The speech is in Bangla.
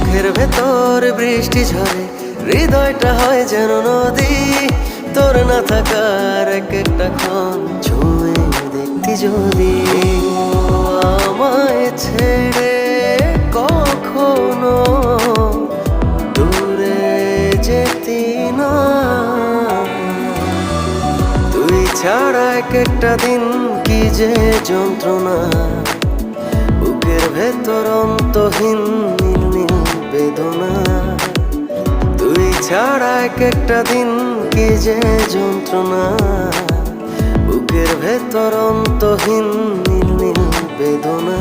বুকের ভেতর বৃষ্টি ঝরে, হৃদয়টা হয় যেন নদী। তোর না থাকার এক একটা ক্ষণ ছুঁয়ে দেখতি যদি। আমায় ছেড়ে কখনো দূরে যেতি না, তুই ছাড়া এক একটা দিন কি যে যন্ত্রণা। বুকের ভেতর অন্তহীন নীল নীল বেদনা, তুই ছাড়া এক একটা দিন কি যে যন্ত্রণা। বুকের ভেতর অন্তহীন নীল নীল বেদনা।